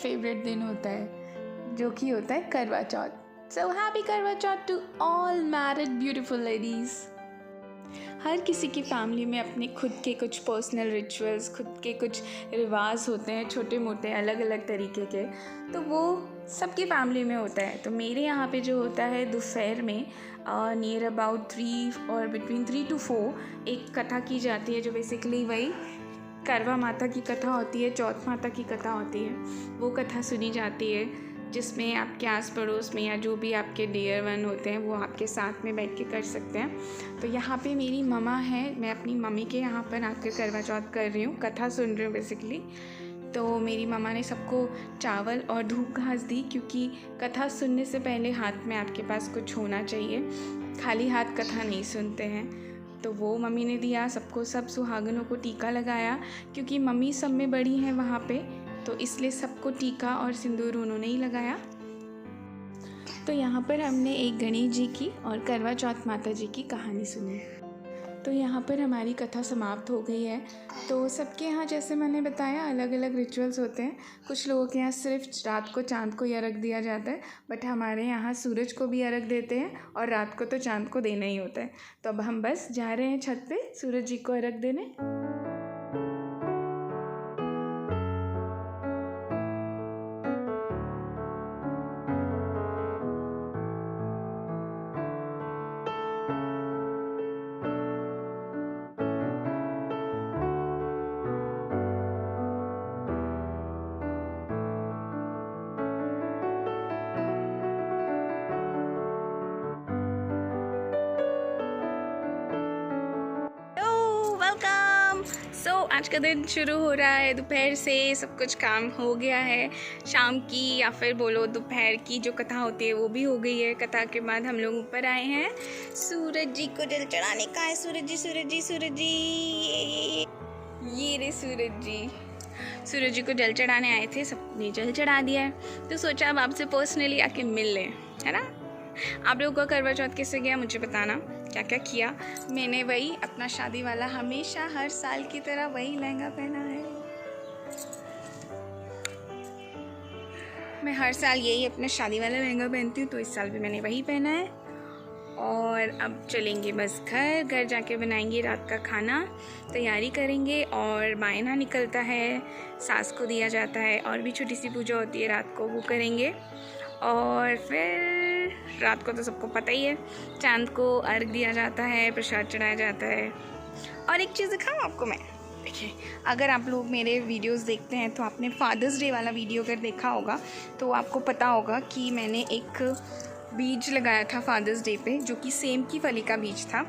Favourite दिन होता है, जो कि होता है करवा चौथ। So happy Karva Chauth to all married beautiful ladies. हर किसी की फैमिली में अपने खुद के कुछ पर्सनल रिचुअल्स, खुद के कुछ रिवाज होते हैं, छोटे मोटे अलग अलग तरीके के, तो वो सबकी फैमिली में होता है। तो मेरे यहाँ पे जो होता है दोपहर में नियर अबाउट 3 और बिटवीन 3 to 4 एक कथा की जाती है, जो बेसिकली वही करवा माता की कथा होती है, चौथ माता की कथा होती है। वो कथा सुनी जाती है, जिसमें आपके आस पड़ोस में या जो भी आपके डियर वन होते हैं वो आपके साथ में बैठ के कर सकते हैं। तो यहाँ पे मेरी ममा है, मैं अपनी मम्मी के यहाँ पर आकर करवा चौथ कर रही हूँ, कथा सुन रही हूँ बेसिकली। तो मेरी ममा ने सबको चावल और धूप घास दी, क्योंकि कथा सुनने से पहले हाथ में आपके पास कुछ होना चाहिए, खाली हाथ कथा नहीं सुनते हैं। तो वो मम्मी ने दिया सबको, सब सुहागनों को टीका लगाया, क्योंकि मम्मी सब में बड़ी हैं वहाँ पे, तो इसलिए सबको टीका और सिंदूर उन्होंने ही लगाया। तो यहाँ पर हमने एक गणेश जी की और करवा चौथ माता जी की कहानी सुनी। तो यहाँ पर हमारी कथा समाप्त हो गई है। तो सबके यहाँ जैसे मैंने बताया अलग अलग रिचुअल्स होते हैं। कुछ लोगों के यहाँ सिर्फ रात को चांद को ही अर्घ दिया जाता है, बट हमारे यहाँ सूरज को भी अर्घ देते हैं और रात को तो चांद को देना ही होता है। तो अब हम बस जा रहे हैं छत पे सूरज जी को अर्घ देने। आज का दिन शुरू हो रहा है, दोपहर से सब कुछ काम हो गया है। शाम की या फिर बोलो दोपहर की जो कथा होती है वो भी हो गई है। कथा के बाद हम लोग ऊपर आए हैं, सूरज जी को जल चढ़ाने का है। सूरज जी सूरज जी सूरज जी, ये रे सूरज जी। सूरज जी को जल चढ़ाने आए थे, सबने जल चढ़ा दिया है। तो सोचा अब आपसे पर्सनली आके मिल लें, है ना। आप लोगों का करवा चौथ कैसे गया मुझे बताना, क्या क्या किया। मैंने वही अपना शादी वाला, हमेशा हर साल की तरह वही लहंगा पहना है। मैं हर साल यही अपना शादी वाला लहंगा पहनती हूँ, तो इस साल भी मैंने वही पहना है। और अब चलेंगे बस घर जाके बनाएंगे रात का खाना, तैयारी करेंगे। और मायना निकलता है, सास को दिया जाता है, और भी छोटी सी पूजा होती है रात को, वो करेंगे। और फिर रात को तो सबको पता ही है, चांद को अर्घ दिया जाता है, प्रसाद चढ़ाया जाता है। और एक चीज़ दिखाऊँ आपको मैं, देखिए, अगर आप लोग मेरे वीडियोस देखते हैं तो आपने फादर्स डे वाला वीडियो अगर देखा होगा तो आपको पता होगा कि मैंने एक बीज लगाया था फादर्स डे पे, जो कि सेम की फली का बीज था।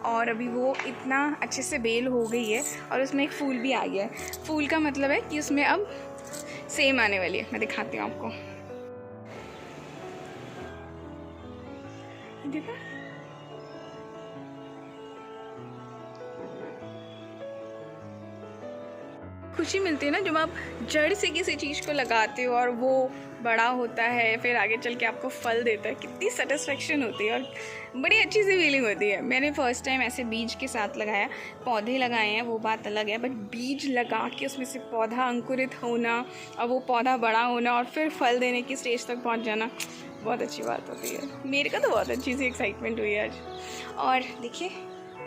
और अभी वो इतना अच्छे से बेल हो गई है और उसमें एक फूल भी आ गया है। फूल का मतलब है कि उसमें अब सेम आने वाली है। मैं दिखाती हूँ आपको, देखा। खुशी मिलती है ना जब आप जड़ से किसी चीज़ को लगाते हो और वो बड़ा होता है, फिर आगे चल के आपको फल देता है, कितनी सेटिस्फेक्शन होती है और बड़ी अच्छी सी फीलिंग होती है। मैंने फ़र्स्ट टाइम ऐसे बीज के साथ लगाया, पौधे लगाए हैं वो बात अलग है, बट बीज लगा के उसमें से पौधा अंकुरित होना और वो पौधा बड़ा होना और फिर फल देने की स्टेज तक पहुँच जाना, बहुत अच्छी बात होती है। मेरे को तो बहुत अच्छी सी एक्साइटमेंट हुई है आज। और देखिए,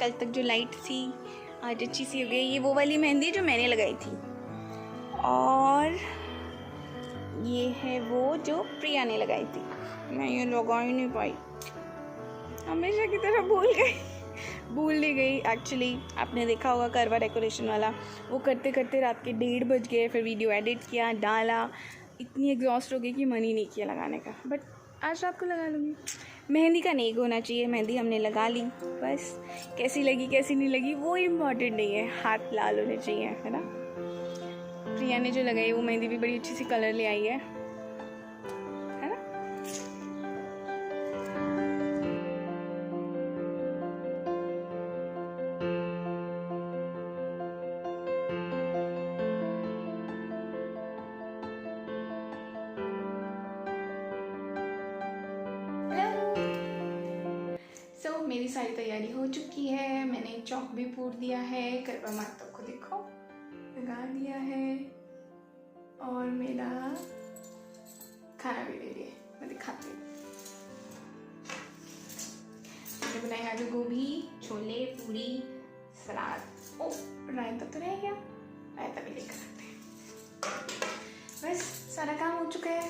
कल तक जो लाइट थी आज अच्छी सी हो गई। ये वो वाली मेहंदी जो मैंने लगाई थी, और ये है वो जो प्रिया ने लगाई थी। मैं ये लगा ही नहीं पाई, हमेशा की तरह भूल नहीं गई। एक्चुअली आपने देखा होगा करवा डेकोरेशन वाला, वो करते करते रात के 1:30 बज गए। फिर वीडियो एडिट किया, डाला, इतनी एग्जॉस्ट हो गई कि मन ही नहीं किया लगाने का। बट आज रात को लगा लूँगी। मेहंदी का नेक होना चाहिए, मेहंदी हमने लगा ली, बस कैसी लगी कैसी नहीं लगी वो इम्पॉर्टेंट नहीं है, हाथ लाल होने चाहिए, है ना। प्रिया ने जो लगाई वो मेहंदी भी बड़ी अच्छी सी कलर ले आई है ना। मेरी सारी तैयारी हो चुकी है, मैंने चौक भी पूर दिया है, करवा माता को देखो लगा दिया है, और मेरा खाना भी ले लिए, मैं दिखाती हूँ। मैंने बनाए आलू गोभी, छोले, पूरी, सलाद। ओ रायता तो रह गया, रायता भी लेकर आते हैं। बस सारा काम हो चुका है,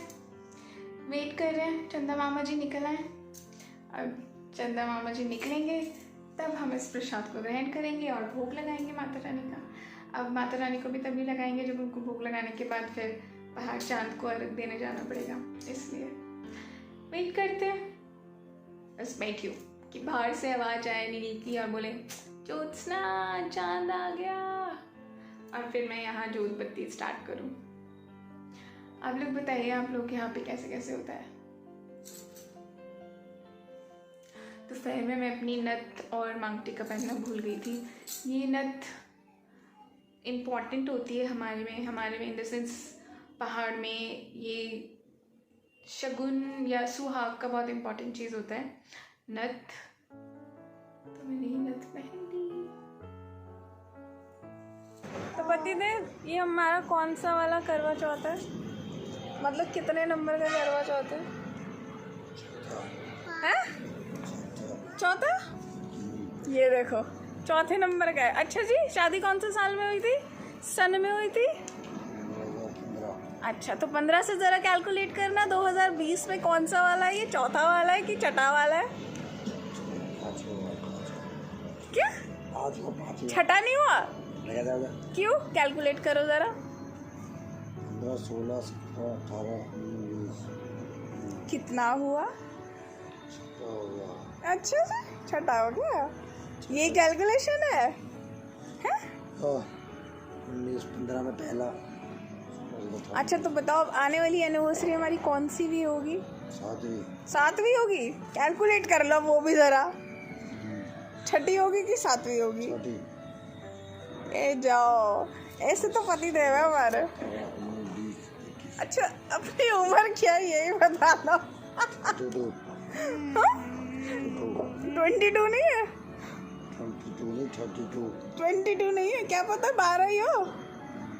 वेट कर रहे हैं चंदा मामा जी निकल आए। अब चंदा मामा जी निकलेंगे तब हम इस प्रसाद को ग्रहण करेंगे और भोग लगाएंगे माता रानी का। अब माता रानी को भी तभी लगाएंगे जब उनको भोग लगाने के बाद फिर बाहर चांद को अर्घ देने जाना पड़ेगा, इसलिए वेट करते हैं। बस बैठी हूँ कि बाहर से आवाज़ आए नील की और बोले ज्योत्सना चांद आ गया, और फिर मैं यहाँ जोत बत्ती स्टार्ट करूँ। आप लोग बताइए, आप लोग के यहाँ पे कैसे कैसे होता है। दोपहर में मैं अपनी नथ और मांग टीका पहनना भूल गई थी। ये नथ इम्पॉर्टेंट होती है हमारे में इन द सेंस पहाड़ में ये शगुन या सुहाग का बहुत इम्पॉर्टेंट चीज़ होता है नथ। तो मैंने ये नथ पहन ली। तो पतिदेव, ये हमारा कौन सा वाला करवा चौथ है? मतलब कितने नंबर का करवा चौथ है? चौथा? ये देखो चौथे नंबर का है। अच्छा जी, शादी कौन से साल में हुई थी? सन में हुई थी? अच्छा, तो 15 से ज़रा कैलकुलेट करना 2020 में कौन सा वाला है? ये चौथा वाला है कि छठा वाला है? क्या छठा नहीं हुआ? क्यों? कैलकुलेट करो ज़रा। 15, 16, 17, 18, 19, कितना हुआ? अच्छा जी, छठा हो गया। ये कैलकुलेशन है? 19, 15 में पहला। अच्छा, तो बताओ आने वाली एनिवर्सरी हमारी कौन सी भी होगी? 7वीं होगी? कैलकुलेट कर लो वो भी ज़रा। छठी होगी कि 7वीं होगी? ए जाओ, ऐसे तो पति देव है हमारे। अच्छा, अपनी उम्र क्या है यही बता लो। 22 नहीं है? 22 नहीं है? क्या पता 12 ही हो।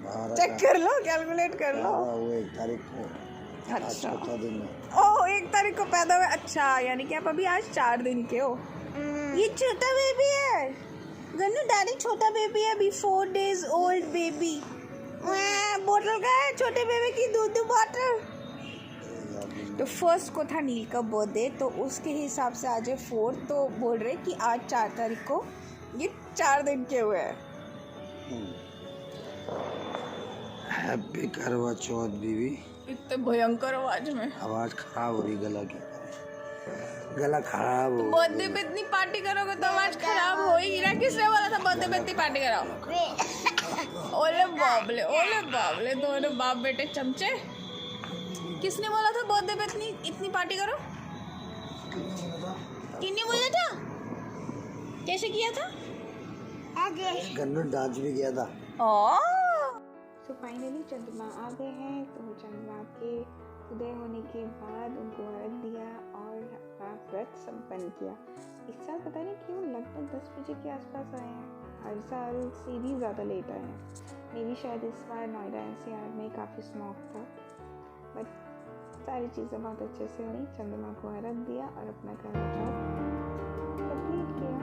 चेक कर लो, कैलकुलेट कर लो। 1 तारीख को। अच्छा, दिन ओह 1 तारीख को पैदा हुए। अच्छा, यानी कि आप अभी आज 4 दिन के हो। ये छोटा बेबी है गन्नू, डैडी छोटा बेबी है, अभी 4 days old बेबी। बोतल का है छोटे बेबी की, दूध बॉटल। तो फर्स्ट को था नील का बर्थडे, तो उसके हिसाब से आज है 4, तो बोल रहे कि आज 4 तारीख को ये 4 दिन के हुए हैं। हैप्पी करवा चौथ बीवी। इतने भयंकर आवाज में आवाज खराब हो रही, गला खराब हो। बर्थडे पे इतनी पार्टी करोगे तो आवाज खराब होगी ना। किसने बोला था बर्थडे पे इतनी पार्टी कराओ? ओले बाबले, दोनों बाप बेटे चमचे। किसने बोला था बर्थडे पे इतनी पार्टी करो? किसने बोला था? कैसे किया था? गन्नू डांस भी किया था। तो फाइनली चंद्रमा आ गए हैं। तो चंद्रमा के उदय होने के बाद उनको अर्घ दिया और अपना व्रत संपन्न किया। इस साल पता नहीं क्यों लगभग 10 बजे के आसपास आए हैं, हर साल से भी ज़्यादा लेट आए हैं। मेरी शायद इस बार नोएडा NCR में काफ़ी स्मॉग था, बट सारी चीज़ें बहुत अच्छे से हुई। चंद्रमा को अर्घ दिया और अपना करवा चौथ कंप्लीट किया।